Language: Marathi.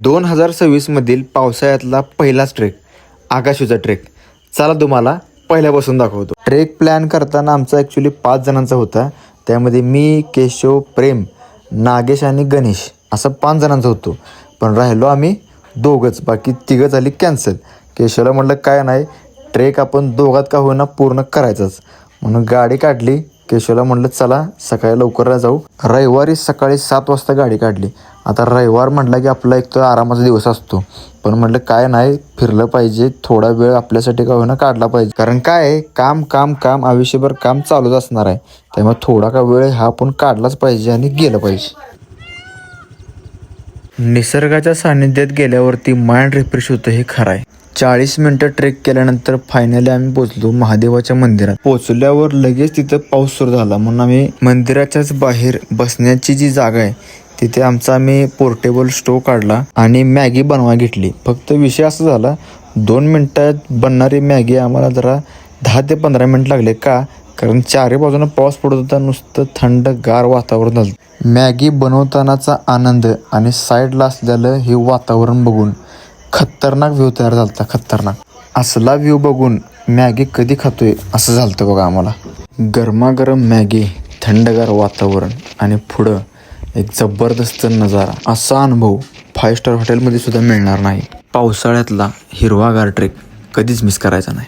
2026मधील पावसाळ्यातला पहिलाच ट्रेक, आकाशूचा ट्रेक. चला तुम्हाला पहिल्यापासून दाखवतो. ट्रेक प्लॅन करताना आमचा ॲक्च्युली 5 जणांचा होता. त्यामध्ये मी, केशव, प्रेम, नागेश आणि गणेश असं 5 जणांचा होतो. पण राहिलो आम्ही दोघंच, बाकी तिघं झाली कॅन्सल. केशवला म्हटलं काय नाही, ट्रेक आपण दोघात का होईना पूर्ण करायचंच म्हणून गाडी काढली. केशवला म्हटलं चला सकाळी लवकर जाऊ. रविवारी सकाळी 7 वाजता गाडी काढली. आता रविवार म्हटलं की आपला एक तर आरामाचा दिवस असतो, पण म्हटलं काय नाही, फिरलं पाहिजे, थोडा वेळ आपल्यासाठी का होईना काढला पाहिजे. कारण काय आहे, काम काम काम आयुष्यभर काम चालूच असणार आहे. त्यामुळे थोडा का वेळ हा आपण काढलाच पाहिजे आणि गेलं पाहिजे. निसर्गाच्या सानिध्यात गेल्यावरती माइंड रिफ्रेश होतं हे खरं आहे. 40 मिनटं ट्रेक केल्यानंतर फायनली आम्ही पोचलो महादेवाच्या मंदिरात. पोचल्यावर लगेच तिथं पाऊस सुरू झाला, म्हणून आम्ही मंदिराच्याच बाहेर बसण्याची जी जागा आहे तिथे आमचा आम्ही पोर्टेबल स्टोव काढला आणि मॅगी बनवा घेतली. फक्त विषय असा झाला, 2 मिनटात बनणारी मॅगी आम्हाला जरा 10 ते 15 मिनिट लागले. का? कारण चारी बाजूनं पाऊस पडत होता, नुसतं थंडगार वातावरण झालं. मॅगी बनवतानाचा आनंद आणि साईडला असलेलं हे वातावरण बघून खतरनाक व्ह्यू तयार झाला होता. खतरनाक असला व्ह्यू बघून मॅगी कधी खातोय असं झालं होतं बघा आम्हाला. गरमागरम मॅगी, थंडगार वातावरण आणि पुढं एक जबरदस्त नजारा. असा अनुभव 5 स्टार हॉटेलमध्ये सुद्धा मिळणार नाही. पावसाळ्यातला हिरवागार ट्रेक कधीच मिस करायचा नाही.